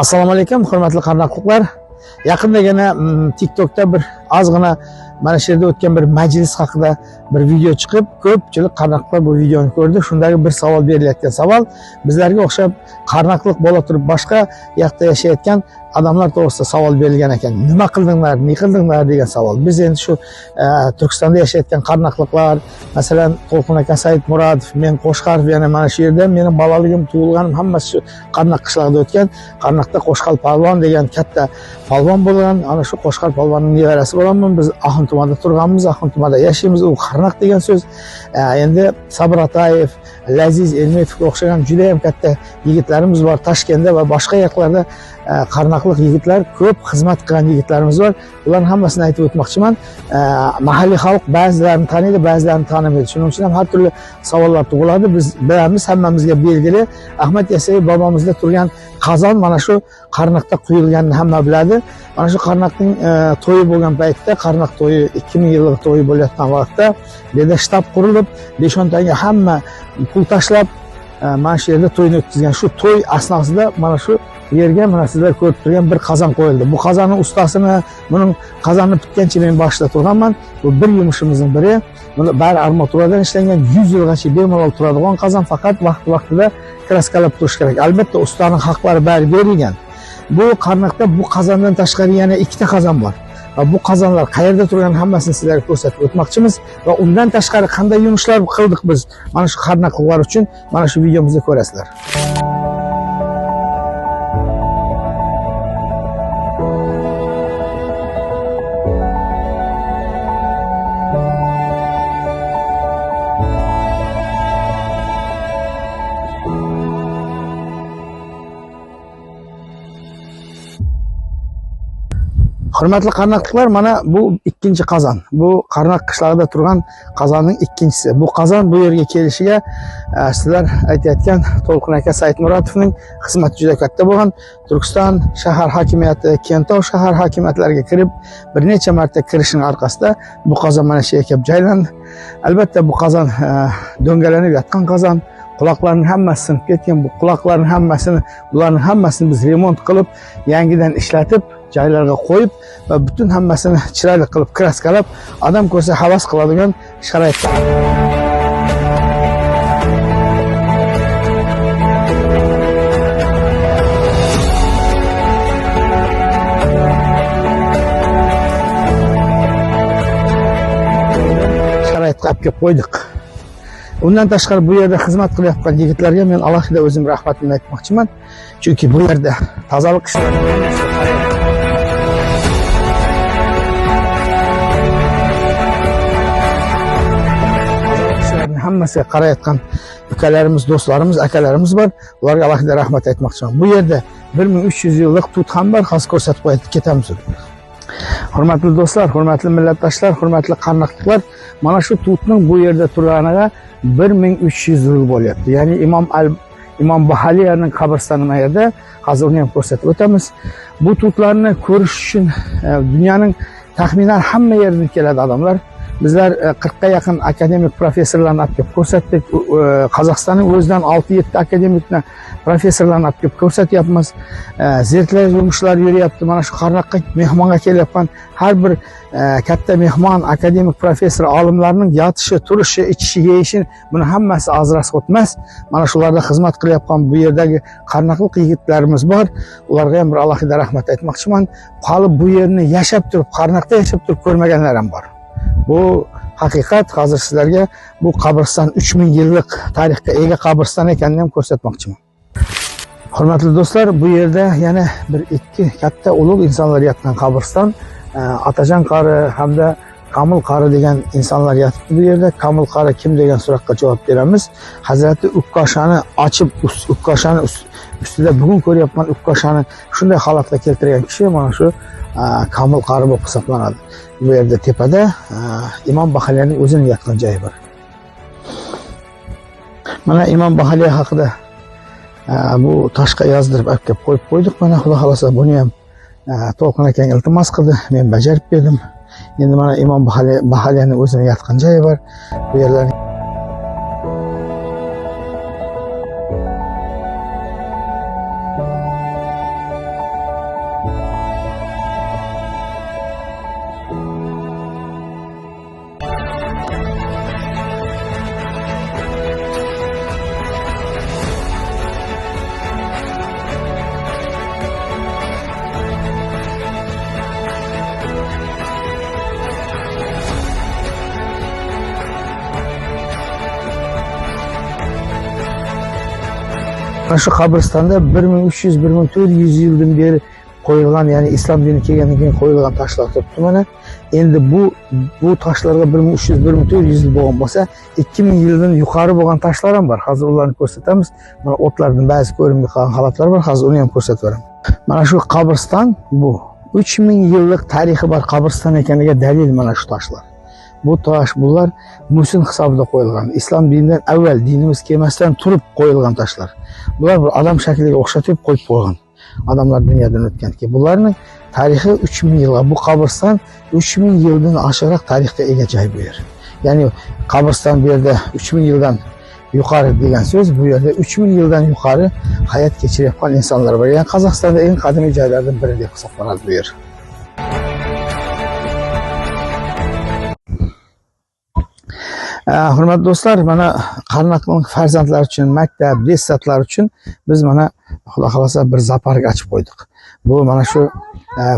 Assalomu alaykum, hurmatli qardoqlar. Yaqindagina TikTokda bir ozgina mana shu yerda o'tgan bir majlis haqida bir video chiqib, ko'pchilik qardoqlar bu videoni ko'rdi. Shundagi bir savol berilayotgan savol, bizlarga o'xshab qardoqlik bo'la turib boshqa yoqda yashayotgan odamlar to'g'risida savol berilgan ekan. Nima qildinglar, ne qildinglar degan savol. Biz endi shu Turkistonda yashayotgan qardoqliklar, masalan, To'lqin aka, Said Murodov, men Qo'shqarov, yana mana shu yerda mening bolaligim, tug'ilganim hammasi shu Qarnoq qishlog'ida o'tgan. Qarnoqda Qo'shqal polvon degan katta polvon bo'lgan. Ana shu Qo'shqal polvonning nevarasi bo'laman. Biz Axun tumanida turganmiz, Axun tumanida yashaymiz. U Qarnoq degan so'z endi Sabir Atayev, Laziz Elmetovga o'xshagan juda ham katta yigitlarimiz bor Toshkentda va boshqa yerlarda. Qarnoqlik yigitlar, ko'p xizmat qilgan yigitlarimiz bor. Ularning hammasini aytib o'tmoqchiman. Mahalliy xalq ba'zilarini taniydi, ba'zilarini tanimaydi. Shuning uchun ham har turli savollar tug'iladi. Biz bilamiz, hammamizga belgili. Ahmad Yasayev bobomizda turgan qozon mana shu Qarnoqda quyilganini hamma biladi. Mana shu Qarnoqning to'yi bo'lgan paytda, Qarnoq to'yi 2000 yillik to'yi bo'layotgan vaqtda yerda shtab qurilib, 5-10 tanga hamma pul tashlab mana shu yerda to'yni o'tkazgan. Shu to'y asnosida mana shu yerga mana sizlar ko'rib turgan bir qozon qo'yildi. Bu qozonning ustasini, buning qozonni bitgancha men boshida turganman. Bu bir yumushimizning biri. Buni bari armaturadan ishlangan, 100 yilgacha bemalol turadigan qozon, faqat vaqti-vaqtida kraskalab turish kerak. Albatta ustaning haqlari bari berilgan. Bu Qarnoqda bu qozondan tashqari yana 2 ta qozon bor. Va bu qozonlar qayerda turganini hammasini sizlarga ko'rsatib o'tmoqchimiz va undan tashqari qanday yumushlar qildik biz mana shu qarnoqliklar uchun mana shu videomizda ko'rasizlar. Hurmatli qarnoqliklar, mana bu ikkinchi qozon. Bu Qarnoq qishlog'ida turgan qozonning ikkinchisi. Bu qozon bu yerga kelishiga sizlar aytayotgan To'lqin aka, Said Murodovning xizmati juda katta bo'lgan. Turkiston shahar hokimiyati, Kentov shahar hokimiyatlariga kirib, bir necha marta kirishning orqasida bu qozon mana shu yerga kelib joylandi. Albatta bu qozon do'ngalanib yotgan qozon. Quloqlarning hammasi sinib ketgan. Bu quloqlarning hammasini, bularning hammasini biz remont qilib, yangidan ishlatib, joylarga qo'yib va butun hammasini chiroyli qilib kraskalab, odam ko'rsa havas qiladigan sharoitda. Sharoitga olib kelib qo'ydik. Undan tashqari bu yerda xizmat qilayotgan yigitlarga men alohida o'zim rahmatimni aytmoqchiman. Chunki bu yerda tozalik ishlari hammasiga qarayotgan ukalarimiz, do'stlarimiz, akalarimiz bor. Ularga alohida rahmat aytmoqchiman. Bu yerda 1300 yillik tut ham bor, hozir ko'rsatib qo'yib ketamiz. Hurmatli do'stlar, hurmatli millatdoshlar, hurmatli qarnoqliklar, mana shu tutning bu yerda turganiga 1300 yil bo'lyapti. Ya'ni Imom Bahaliyaning qabristoni yerda, hozir uni ham ko'rsatib o'tamiz. Bu tutlarni ko'rish uchun dunyoning taxminan hamma yeridan keladi odamlar. Bizlar 40 ga yaqin akademik professorlarni olib kelib ko'rsatdik. Qozog'istonning o'zidan 6-7 akademikni professorlarni olib kelib ko'rsatyapmiz. Zertlash yumushlar yuryapti. Mana shu Qarnoqqa mehmonga kelayotgan har bir katta mehmon, akademik professor, olimlarning yotishi, turishi, ichishi, yeyishi, buni hammasi ozras o'tmas. Mana shularda xizmat qilayotgan bu yerdagi qarnoqlik yigitlarimiz bor. Ularga ham bir alohida rahmat aytmoqchiman. Qolib bu yerni yashab turib, Qarnoqda yashab turib ko'rmaganlar ham bor. Bu haqiqat. Hozir sizlarga bu qabriston 3000 yillik tarixga ega qabriston ekanini ham ko'rsatmoqchiman. Hurmatli do'stlar, bu yerda yana bir ikki katta ulug' insonlar yotgan qabriston. Atajon qari hamda Kamil qari degan insonlar yotibdi bu yerda. Kamil qari kim degan so'roqqa javob beramiz. Hazrati Ukkoshani ochib, Ukkoshani ustida bugun ko'ryapman Ukkoshani shunday holatga keltirgan kishi mana shu Kamil qari bo'lib hisoblanadi. Bu yerda tepada Imom Bahaliyaning o'zining yotgan joyi bor. Mana Imom Bahaliya haqida bu toshga yozdirib olib kelib qo'yib qo'ydik. Mana xudo xolasa buni ham To'lqin akang iltimos qildi, men bajarib berdim. Endi mana Imom Bahaliyaning o'zining yotgan joyi bor. Bu yerlar Mana shu qabristonda 1300-1400 yildan beri qo'yilgan, ya'ni islom dini kelgandan keyin qo'yilgan toshlar turibdi mana. Endi bu toshlarga 1300-1400 yil bo'lgan bo'lsa, 2000 yildan yuqori bo'lgan toshlar ham bor. Hozir ularni ko'rsatamiz. Mana o'tlarning ba'zi ko'rinmay qolgan holatlar bor. Hozir uni ham ko'rsatib beraman. Mana shu qabriston bu 3000 yillik tarixi bor qabriston ekaniga dalil mana shu toshlar. Bu tosh, bular musun hisobida qo'yilgan. Islom dinidan avval, dinimiz kelmasdan turib qo'yilgan toshlar. Bular bir odam shakliga o'xshatib qo'yib qo'ygan. Odamlar dunyodan o'tganki, bularning tarixi 3000 yil. Bu qabriston 3000 yildan oshiqroq tarixga ega joy bu yer. Ya'ni qabriston bu yerda 3000 yildan yuqori degan so'z, bu yerda 3000 yildan yuqori hayot kechirayotgan insonlar bor. Ya'ni Qozog'istonda eng qadimiy joylardan biri deb hisoblanadi bu yer. Hurmatli do'stlar, mana Qarnaqning farzandlari uchun maktab, desatlar uchun biz mana Xudo xolasa bir zoopark ochib qo'ydik. Bu mana shu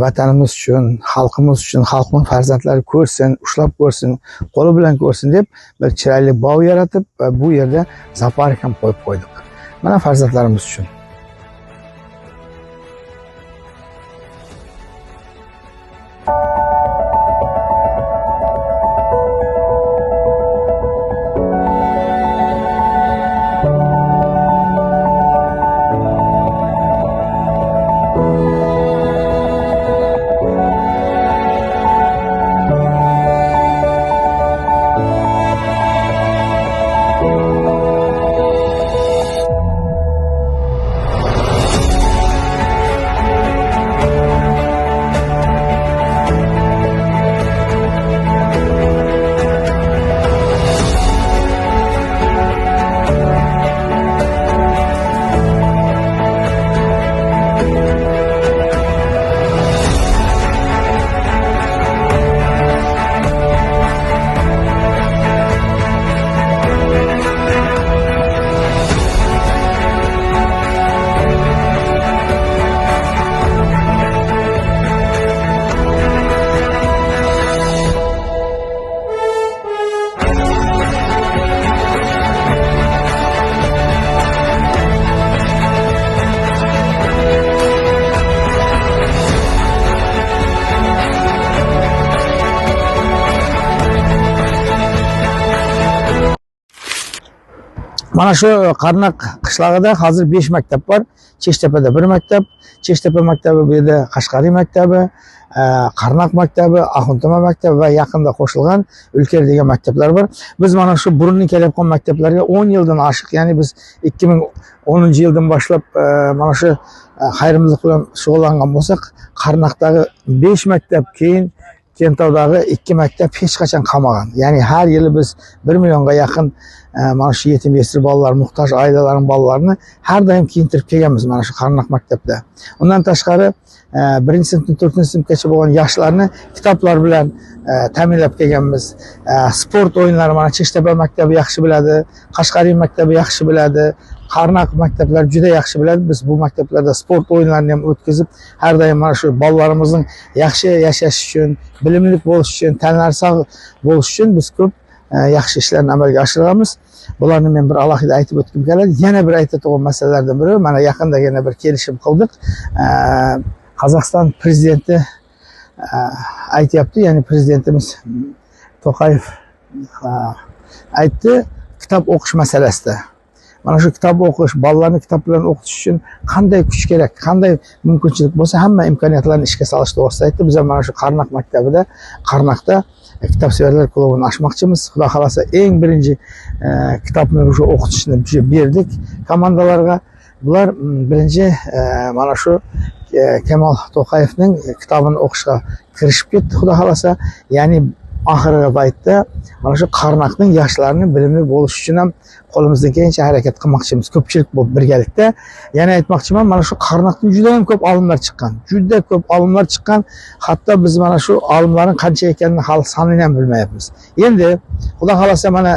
vatanimiz uchun, xalqimiz uchun, xalqning farzandlari ko'rsin, ushlab ko'rsin, qo'li bilan ko'rsin deb bir chiroyli bog' yaratib, bu yerda zoopark ham qo'yib qo'ydik. Mana farzandlarimiz uchun. Mana shu Qarnaq qishlog'ida hozir 5 maktab bor. Cheshtepada 1 maktab, Cheshtepa maktabi, bu yerda Qashqariy maktabi, Qarnaq maktabi, Axuntama maktabi va yaqinda qo'shilgan Ulker degan maktablar bor. Biz mana shu burunni kelayotgan maktablarga 10 yildan oshiq, ya'ni biz 2010-yildan boshlab mana shu xayrimilik bilan shug'ullangan bo'lsak, Qarnaqdagi 5 maktab, keyin Kentovdagi 2 maktab hech qachon qolmagan. Ya'ni har yili biz 1 millionga yaqin mana shu yetim yesir bolalar, muhtoj oilalarning bolalarini har doim kiyintirib kelganmiz mana shu Qarnaq maktabda. Undan tashqari 1-sinfdan 4-sinfgacha bo'lgan yoshlarni kitoblar bilan ta'minlab kelganmiz. Sport o'yinlari mana Cheshtepa maktabi yaxshi biladi, Qashqariy maktabi yaxshi biladi, Qarnaq maktablari juda yaxshi biladi. Biz bu maktablarda sport o'yinlarini ham o'tkazib, har doim mana shu bolalarimizning yaxshi yashash uchun, bilimli bo'lish uchun, tanlari sog' bo'lish uchun biz ko'p yaxshi ishlarni amalga oshiramiz. Bularni men bir alohida aytib o'tgim keladi. Yana bir aytadigan masalalardan biri, mana yaqinda yana bir kelishim qildik. Qozog'iston prezidenti aytyapti, ya'ni prezidentimiz To'qayev aytdi, kitob o'qish masalasida. Mana shu kitob o'qish, bolalarni kitob bilan o'qitish uchun qanday kuch kerak, qanday mumkinchilik bo'lsa, hamma imkoniyatlarni ishga solish to'g'risida aytdi. Biz ham mana shu Qarnaq maktabida, Qarnaqda kitobsevarlar klubini ochmoqchimiz. Xudo xolasa eng birinchi kitobni o'sha o'qitishni berdik komandalarga. Bular birinchi mana shu Kamol To'qayevning kitobini o'qishga kirishib ketdi, xudo xolasa. Ya'ni oxirgi paytda mana shu Qarnaqning yoshlarini bilimli bo'lish uchun ham qo'limizdan kelgancha harakat qilmoqchimiz, ko'pchilik bo'lib birgalikda. Yana aytmoqchiman, mana shu Qarnaqdan juda ham ko'p olimlar chiqqan. Juda ko'p olimlar chiqqan. Hatto biz mana shu olimlarning qancha ekanini hali sonini ham bilmayapmiz. Endi xudo xolasa mana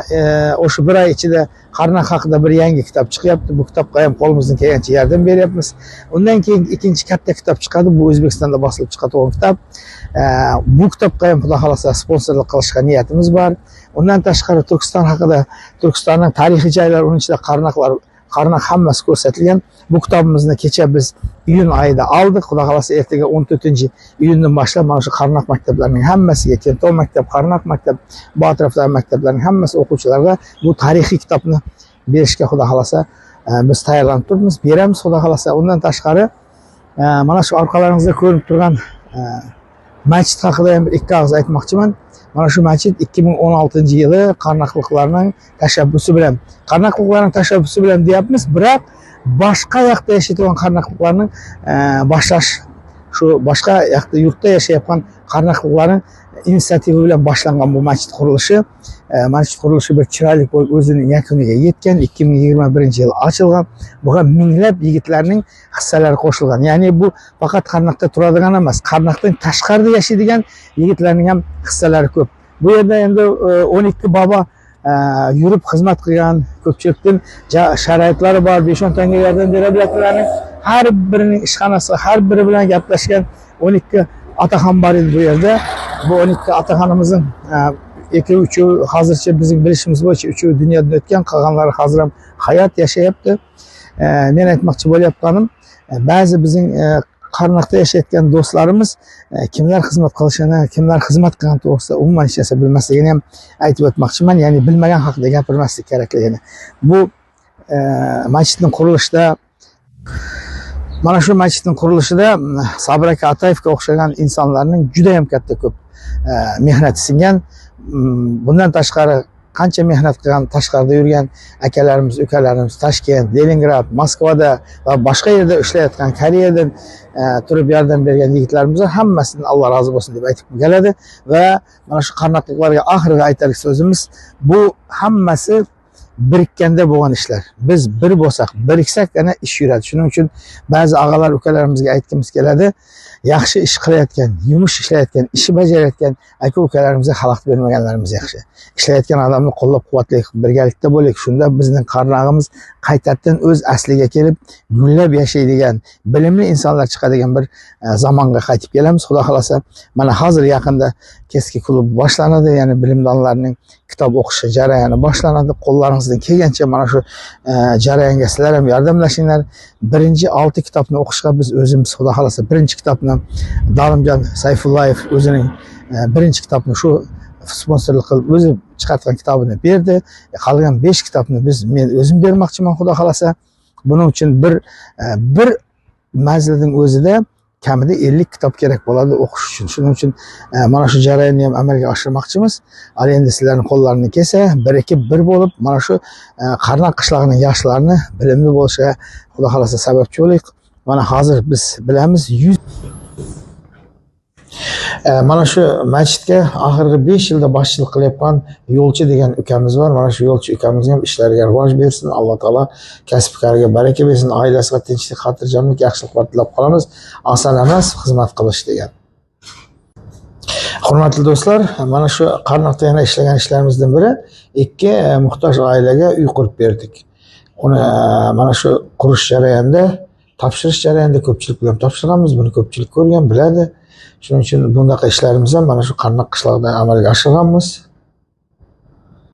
o'sha bir oy ichida Qarnaq haqida bir yangi kitob chiqyapti. Bu kitobga ham qo'limizdan kelgancha yordam beryapmiz. Undan keyin ikkinchi katta kitob chiqadi. Bu O'zbekistonda bosilib chiqadigan kitob. Bu kitobga ham xudo xolasa sponsorlik qilishga niyatimiz bor. Undan tashqari Turkiston haqida, Turkistonning tarixiy joylari, uning ichida Qarnaqlar Qarnaq hammasi ko'rsatilgan. Bu kitobimizni kecha biz iyun oyida oldik. Xudo xolasa ertaga 14-iyundan boshlab mana shu Qarnaq maktablarining hammasiga, Kentol maktab, Qarnaq maktab, bu atrofdagi maktablarning hammasi o'quvchilarga bu tarixiy kitobni berishga xudo xolasa biz tayyorlanib turibmiz. Beramiz xudo xolasa. Undan tashqari mana shu orqalaringizda ko'rinib turgan masjid haqida ham bir ikki og'iz aytmoqchiman. Mana shu masjid 2016-yili Qarnaqliqlarning tashabbusi bilan deyapmiz, biroq boshqa yoqda yashayotgan Qarnaqliqlarning boshlash shu boshqa yoqda yurtda yashayotgan Qarnaqliqlarning initsiativi bilan boshlangan bu masjid qurilishi. Masjid qurilishi bir chiroyli bo'lib o'zining yakuniga yetgan. 2021-yil ochilgan. Buga minglab yigitlarning hissalari qo'shilgan. Ya'ni bu faqat Qarnaqda turadigan emas, Qarnaqdan tashqarida yashaydigan yigitlarning ham hissalari ko'p. Bu yerda endi 12 bobo yurib xizmat qilgan, ko'pchilikdan sharoitlari bor, 5-10 tanga yordam bera biladiganlarning har birining ishxonasi, har biri bilan gaplashgan 12 otaxon bor edi bu yerda. Bu 12 otaxonimizning 2-3 hozircha bizning bilishimiz bo'yicha 3 dunyodan o'tgan, qolganlari hozir ham hayot yashayapti. Men aytmoqchi bo'layotganim, ba'zi bizning Qarnaqda yashayotgan do'stlarimiz kimlar xizmat qilishini, kimlar xizmat qilgan to'g'risida umuman hech narsa bilmasligini ham aytib o'tmoqchiman. Ya'ni bilmagan haqida gapirmaslik kerakligini. Bu masjidning qurilishida mana shu masjidning qurilishida Sabir aka Atayevga o'xshagan insonlarning juda ham katta ko'p mehnati singan. Bundan tashqari qancha mehnat qilgan, tashqarida yurgan akalarimiz, ukalarimiz Toshkent, Leningrad, Moskvada va boshqa yerda ishlayotgan, Koreyadan turib yordam bergan yigitlarimiz hammasidan Alloh rozi bo'lsin deb aytib keladi va mana shu Qarnaqliqlarga oxirgi aytalik so'zimiz, bu hammasi birikkanda bo'lgan ishlar. Biz bir bo'lsak, biriksakgina ish yuradi. Shuning uchun ba'zi og'alar, ukalarimizga aytgimiz keladi. Yaxshi ish qilayotgan, yumush ishlayotgan, ishi bajarayotgan aka-ukalarimizga xalaqit bermaganlarimiz yaxshi. Ishlayotgan odamni qo'llab-quvvatlaylik, birgalikda bo'laylik. Shunda bizning Qarnog'imiz qaytadan o'z asliga kelib, gullab yashaydigan, bilimli insonlar chiqadigan bir zamonga qaytib kelamiz. Xudo xolasa, mana hozir yaqinda Keski klub boshlanadi, ya'ni bilimdonlarning kitob o'qishi jarayoni boshlanadi. Qo'llaringizdan kelgancha mana shu jarayonga sizlar ham yordamlashinglar. Birinchi 6 kitobni o'qishga biz o'zimiz xudo xolasa birinchi kitobni Dalimjon Sayfullayev o'zining birinchi kitobni shu sponsorlik qilib o'zi chiqargan kitobini berdi. Qolgan 5 kitobni men o'zim bermoqchiman xudo xolasa. Buning uchun bir manzilning o'zida kamida 50 kitob kerak bo'ladi o'qish uchun. Shuning uchun mana shu jarayonni ham amalga oshirmoqchimiz. Hali endi sizlarning qo'llaringizni kelsa, birikib bir bo'lib mana shu Qarnaq qishlog'ining yoshlarini bilimli bo'lishiga xudo xolasa sababchi bo'laylik. Mana hozir biz bilamiz mana shu masjidga oxirgi 5 yilda boshchilik qilayotgan yo'lchi degan ukamiz bor. Mana shu yo'lchi ukamizga ham ishlariga rivoj bersin. Alloh taolo kasb-kariga baraka bersin. Oilasiga tinchlik, xotirjamlik, yaxshiliklar tilab qolamiz. Oson emas xizmat qilish degan. Hurmatli do'stlar, mana shu Qarnaqda yana ishlagan ishlarimizdan biri 2 muhtoj oilaga uy qurib berdik. Uni mana shu qurish jarayonida, topshirish jarayonida ko'pchilik bilan topshirganmiz. Buni ko'pchilik ko'rgan, biladi. Shuning uchun bundaqa ishlarimiz ham mana shu Qarnaq qishlog'ida amalga oshirganmiz.